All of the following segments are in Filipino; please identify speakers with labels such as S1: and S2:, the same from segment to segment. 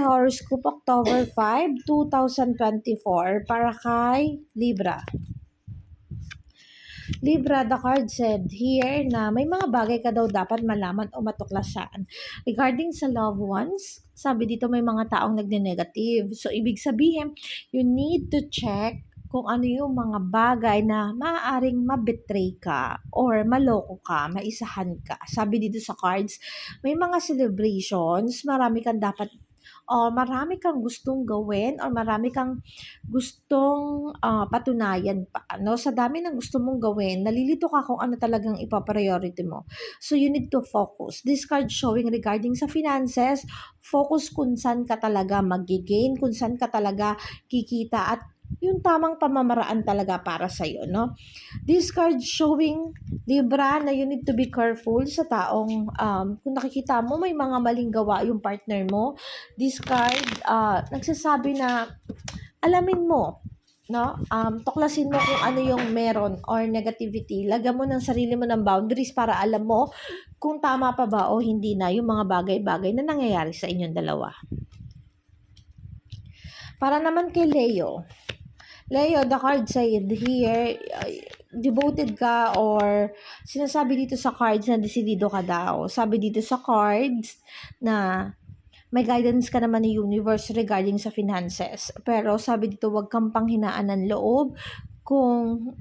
S1: Horoscope October 5, 2024 para kay Libra. Libra, the card said here na may mga bagay ka daw dapat malaman o matuklasan. Regarding sa loved ones, sabi dito may mga taong nagne-negative. So, ibig sabihin, you need to check kung ano yung mga bagay na maaaring mabetray ka or maloko ka, maisahan ka. Sabi dito sa cards, may mga celebrations, marami kang gustong gawin or marami kang gustong patunayan pa. No? Sa dami ng gusto mong gawin, nalilito ka kung ano talagang ipa-priority mo. So, you need to focus. This card showing regarding sa finances, focus kung saan ka talaga mag-gain, kung saan ka talaga kikita at yung tamang pamamaraan talaga para sa'yo, no? This card showing, Libra, na you need to be careful sa taong, kung nakikita mo may mga maling gawa yung partner mo, this card, nagsasabi na, alamin mo, no? Tuklasin mo kung ano yung meron or negativity. Lagyan mo ng sarili mo ng boundaries para alam mo kung tama pa ba o hindi na yung mga bagay-bagay na nangyayari sa inyong dalawa. Para naman kay Leo, the card said here, devoted ka or sinasabi dito sa cards na desidido ka daw. Sabi dito sa cards na may guidance ka naman ni universe regarding sa finances. Pero sabi dito, wag kang panghinaan ng loob kung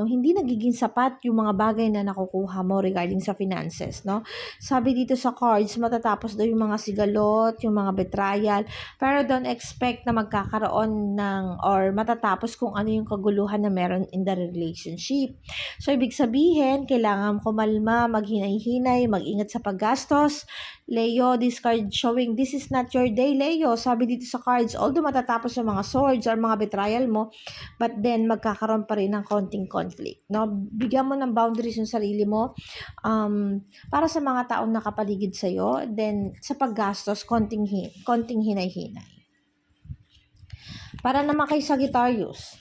S1: hindi nagiging sapat yung mga bagay na nakukuha mo regarding sa finances, no? Sabi dito sa cards, matatapos daw yung mga sigalot, yung mga betrayal, pero don't expect na magkakaroon ng or matatapos kung ano yung kaguluhan na meron in the relationship. So, ibig sabihin, kailangan kumalma, maghinay-hinay, mag-ingat sa paggastos. Leo, this card showing this is not your day, Leo. Sabi dito sa cards, although matatapos yung mga swords or mga betrayal mo, but then magkakaroon pa rin ng konting conflict. No? Bigyan mo ng boundaries yung sarili mo para sa mga taong nakapaligid sa'yo. Then, sa paggastos, konting hinay-hinay. Para naman kay Sagittarius,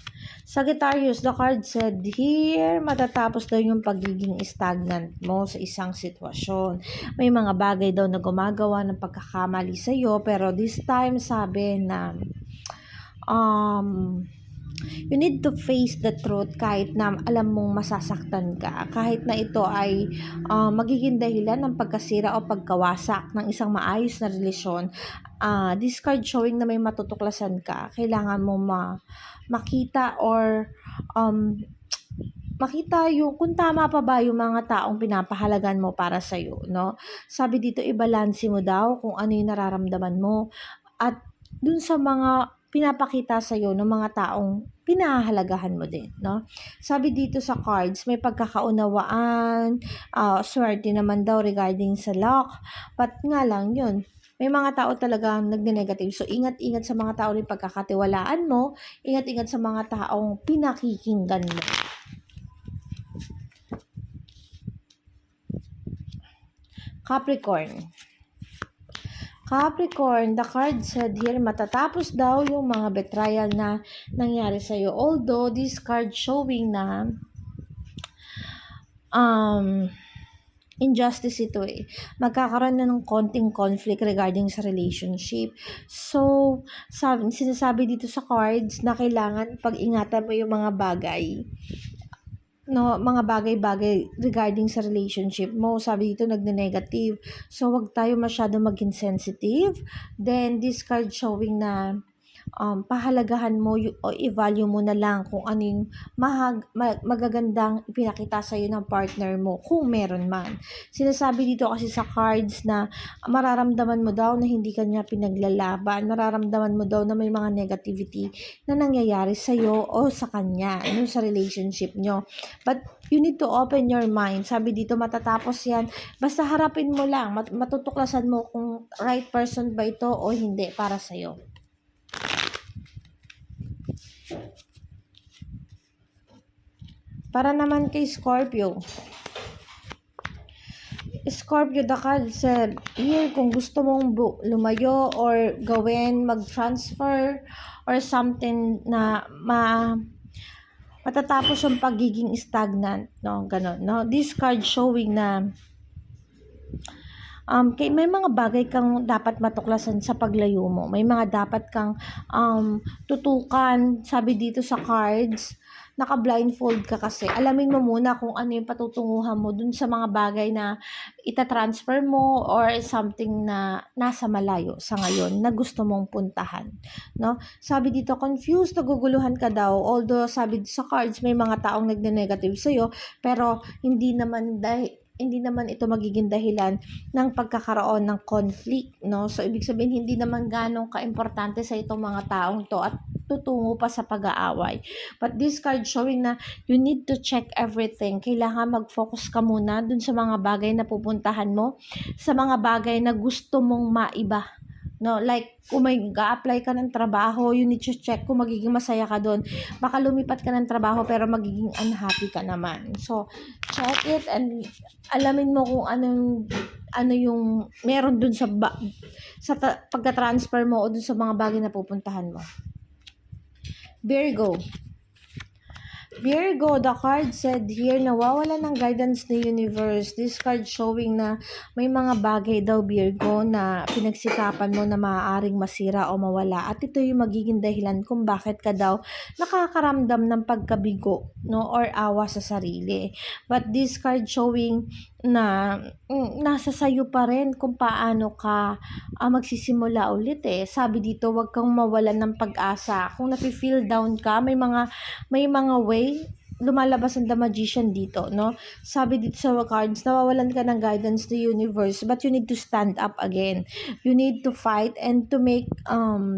S1: the card said here, matatapos daw yung pagiging stagnant mo sa isang sitwasyon. May mga bagay daw na gumagawa ng pagkakamali sa'yo, pero this time sabi na you need to face the truth kahit na alam mong masasaktan ka. Kahit na ito ay magiging dahilan ng pagkasira o pagkawasak ng isang maayos na relasyon. This card showing na may matutuklasan ka. Kailangan mo makita or makita yung kung tama pa ba yung mga taong pinapahalagan mo para sa'yo, no? Sabi dito, ibalansi mo daw kung ano yung nararamdaman mo at dun sa mga pinapakita sa'yo ng mga taong pinahahalagahan mo din, no? Sabi dito sa cards, may pagkakaunawaan, swerte naman daw regarding sa luck, but nga lang yun, may mga tao talaga nagne-negative. So, ingat-ingat sa mga tao rin pagkakatiwalaan mo, ingat-ingat sa mga taong pinakikinggan mo. Capricorn, the card said here, matatapos daw yung mga betrayal na nangyari sa'yo. Although, this card showing na injustice ito magkakaroon na ng konting conflict regarding sa relationship. So, sinasabi dito sa cards na kailangan pag-ingatan mo yung mga bagay, no, mga bagay-bagay regarding sa relationship mo. Sabi dito nagne-negative. So, wag tayo masyado maging sensitive. Then, this card showing na pahalagahan mo o i-value mo na lang kung ano yung magagandang ipinakita sa'yo ng partner mo kung meron man. Sinasabi dito kasi sa cards na mararamdaman mo daw na hindi kanya pinaglalaban, mararamdaman mo daw na may mga negativity na nangyayari sa'yo o sa kanya, sa relationship nyo. But you need to open your mind. Sabi dito, matatapos yan. Basta harapin mo lang, matutuklasan mo kung right person ba ito o hindi para sa'yo. Para naman kay Scorpio, the card said, here, kung gusto mong lumayo or gawin, mag-transfer or something na matatapos yung pagiging stagnant, no? Ganon, no? This card showing na may mga bagay kang dapat matuklasan sa paglayo mo. May mga dapat kang tutukan. Sabi dito sa cards, naka-blindfold ka kasi. Alamin mo muna kung ano yung patutunguhan mo dun sa mga bagay na ita-transfer mo or something na nasa malayo sa ngayon na gusto mong puntahan, no? Sabi dito, confused, naguguluhan ka daw. Although sabi sa cards, may mga taong nagne-negative sa'yo, pero hindi naman ito magiging dahilan ng pagkakaroon ng conflict, no? So, ibig sabihin, hindi naman ganong ka-importante sa itong mga taong to at tutungo pa sa pag-aaway. But this card showing na you need to check everything. Kailangan mag-focus ka muna dun sa mga bagay na pupuntahan mo, sa mga bagay na gusto mong maiba. No, like kung may ga-apply ka ng trabaho, you need to check kung magiging masaya ka doon. Baka lumipat ka ng trabaho pero magiging unhappy ka naman. So, check it and alamin mo kung ano yung meron doon sa pagka-transfer mo o doon sa mga bagay na pupuntahan mo. Virgo, the card said here, nawawala ng guidance ng universe. This card showing na may mga bagay daw, Virgo, na pinagsikapan mo na maaaring masira o mawala. At ito yung magiging dahilan kung bakit ka daw nakakaramdam ng pagkabigo, no, or awa sa sarili. But this card showing na nasa sayo pa rin kung paano ka magsisimula ulit eh. Sabi dito, wag kang mawalan ng pag-asa. Kung nafe-feel down ka, may mga way lumalabas ang The Magician dito, no? Sabi dito sa cards, nawawalan ka ng guidance to universe, but you need to stand up again. You need to fight and to make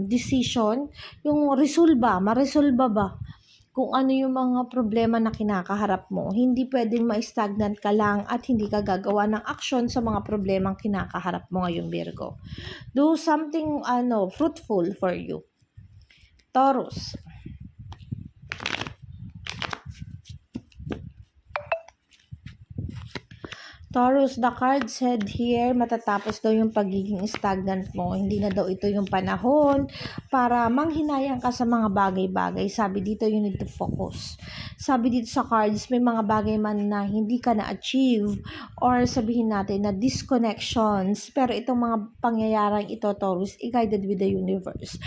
S1: decision, yung maresolba ba kung ano yung mga problema na kinakaharap mo. Hindi pwedeng ma-stagnant ka lang at hindi ka gagawa ng aksyon sa mga problemang kinakaharap mo ngayon, Virgo. Do something fruitful for you. Taurus, the card said here, matatapos daw yung pagiging stagnant mo. Hindi na daw ito yung panahon para manghinayang ka sa mga bagay-bagay. Sabi dito, you need to focus. Sabi dito sa cards, may mga bagay man na hindi ka na-achieve or sabihin natin na disconnections. Pero itong mga pangyayarang ito, Taurus, i-guided with the universe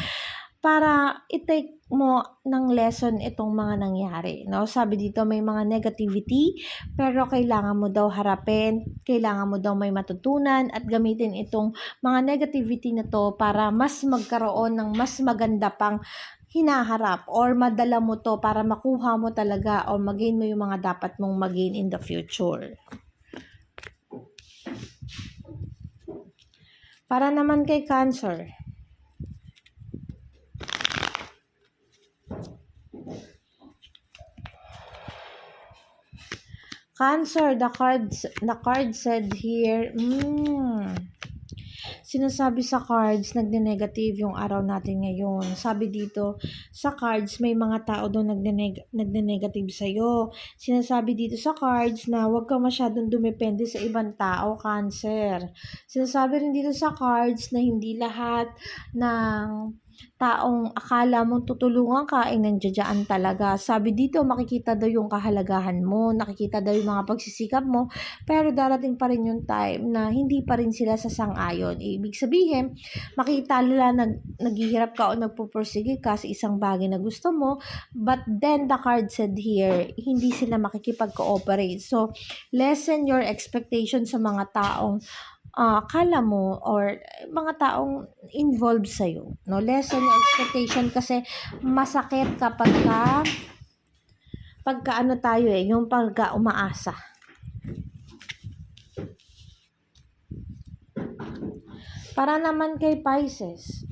S1: para i-take mo ng lesson itong mga nangyari, no? Sabi dito may mga negativity, pero kailangan mo daw harapin, kailangan mo daw may matutunan at gamitin itong mga negativity na to para mas magkaroon ng mas maganda pang hinaharap or madala mo to para makuha mo talaga o magain mo yung mga dapat mong magain in the future. Para naman kay Cancer, the card said here, sinasabi sa cards, nagne-negative yung araw natin ngayon. Sabi dito, sa cards, may mga tao doon nagne-negative sa'yo. Sinasabi dito sa cards na huwag ka masyadong dumepende sa ibang tao, Cancer. Sinasabi rin dito sa cards na hindi lahat ng taong akala mong tutulungan ka ay nandiyan talaga. Sabi dito, makikita daw yung kahalagahan mo, nakikita daw yung mga pagsisikap mo, pero darating pa rin yung time na hindi pa rin sila sasang-ayon. Ibig sabihin, makita nila naghihirap ka o nagpupursige ka sa isang bagay na gusto mo, but then the card said here, hindi sila makikipag-cooperate. So, lessen your expectation sa mga taong akala mo or mga taong involved sa'yo. No? Lessen yung expectation kasi masakit kapag pagka tayo yung pagka umaasa. Para naman kay Pisces,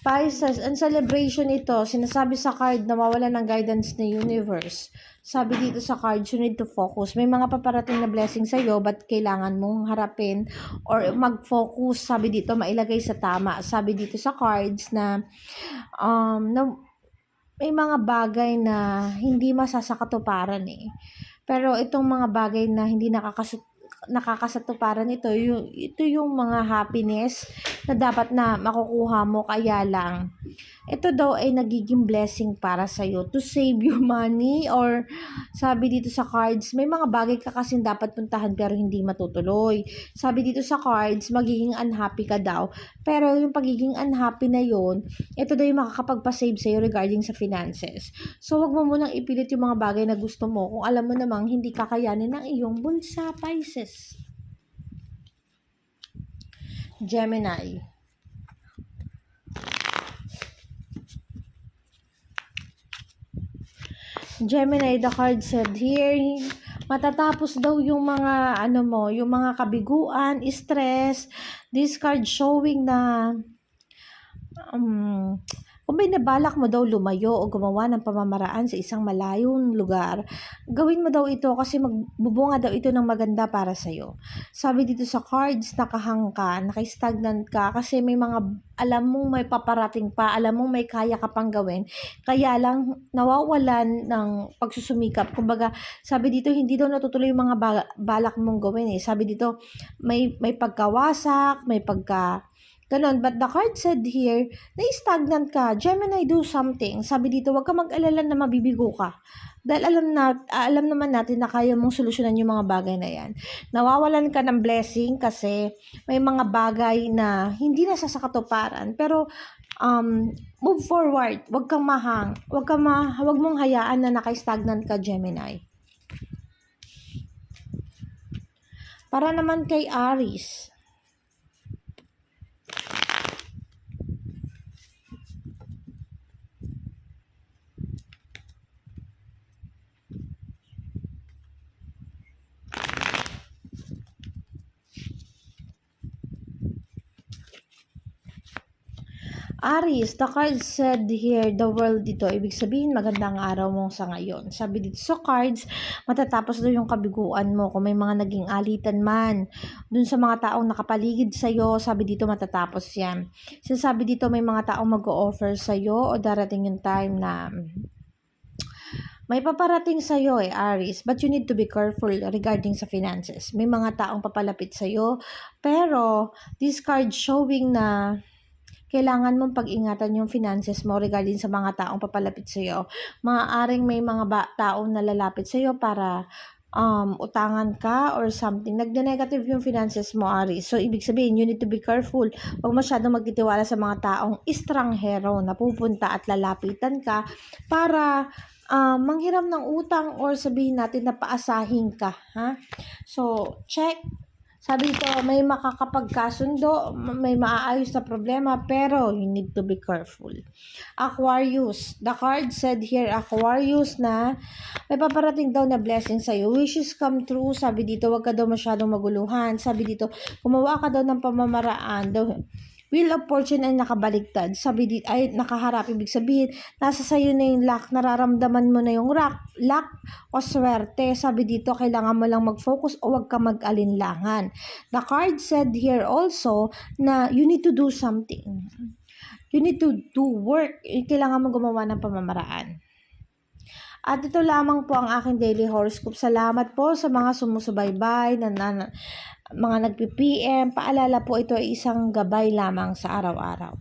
S1: ang celebration ito, sinasabi sa card na mawala ng guidance ng universe. Sabi dito sa card, you need to focus. May mga paparating na blessing sa'yo, but kailangan mong harapin or mag-focus. Sabi dito, mailagay sa tama. Sabi dito sa cards na may mga bagay na hindi masasakatuparan eh. Pero itong mga bagay na hindi nakakasatuparan ito yung mga happiness na dapat na makukuha mo, kaya lang ito daw ay nagiging blessing para sa'yo to save your money, or sabi dito sa cards, may mga bagay ka kasing dapat puntahan pero hindi matutuloy. Sabi dito sa cards, magiging unhappy ka daw. Pero yung pagiging unhappy na yon, ito daw yung makakapagpa-save sa'yo regarding sa finances. So, wag mo munang ipilit yung mga bagay na gusto mo kung alam mo namang hindi kakayanin ng iyong bulsa, Pisces. Gemini. Gemini, the card said here, matatapos daw yung mga yung mga kabiguan, stress. This card showing na kung may nabalak mo daw lumayo o gumawa ng pamamaraan sa isang malayong lugar, gawin mo daw ito kasi magbubunga daw ito ng maganda para sa'yo. Sabi dito sa cards, nakahang ka, naka-stagnant ka kasi may mga alam mong may paparating pa, alam mong may kaya ka pang gawin, kaya lang nawawalan ng pagsusumikap. Kumbaga, sabi dito, hindi daw natutuloy yung mga balak mong gawin eh. Sabi dito, may pagkawasak, may ganon. But the card said here, na-stagnant ka. Gemini, do something. Sabi dito, huwag ka mag-alala na mabibigo ka. Dahil alam naman natin na kaya mong solusyonan yung mga bagay na yan. Nawawalan ka ng blessing kasi may mga bagay na hindi na sasakatuparan. Pero, move forward. Huwag kang mahang. Huwag mong hayaan na naka-stagnant ka, Gemini. Para naman kay Aries. Aries, the card said here, the world dito. Ibig sabihin, magandang araw mo sa ngayon. Sabi dito sa cards, matatapos daw yung kabiguan mo. Kung may mga naging alitan man, dun sa mga taong nakapaligid sa'yo, sabi dito matatapos yan. Sinasabi dito, may mga taong mag-o-offer sa'yo o darating yung time na may paparating sa'yo Aries, but you need to be careful regarding sa finances. May mga taong papalapit sa'yo, pero this card showing na kailangan mong pag-ingatan yung finances mo regarding sa mga taong papalapit sa iyo. Maaaring may mga taong nalalapit sa iyo para utangan ka or something. Nagde-negative yung finances mo, Aries. So, ibig sabihin, you need to be careful. Huwag masyadong magtitiwala sa mga taong estranghero na pupunta at lalapitan ka para manghiram ng utang or sabihin natin na paasahin ka. Ha? So, check. Sabi dito, may makakapagkasundo, may maaayos na problema, pero you need to be careful. Aquarius, the card said here, Aquarius, na may paparating daw na blessing sa'yo. Wishes come true. Sabi dito, wag ka daw masyadong maguluhan. Sabi dito, gumawa ka daw ng pamamaraan. Wheel of Fortune ay nakabaligtad. Sabi dito, ay nakaharap. Ibig sabihin, nasa sayo na yung luck. Nararamdaman mo na yung luck o swerte. Sabi dito, kailangan mo lang mag-focus o wag ka mag-alinlangan. The card said here also na you need to do something. You need to do work. Kailangan mo gumawa ng pamamaraan. At ito lamang po ang aking daily horoscope. Salamat po sa mga sumusubaybay, mga nagpi-PM. Paalala po, ito ay isang gabay lamang sa araw-araw.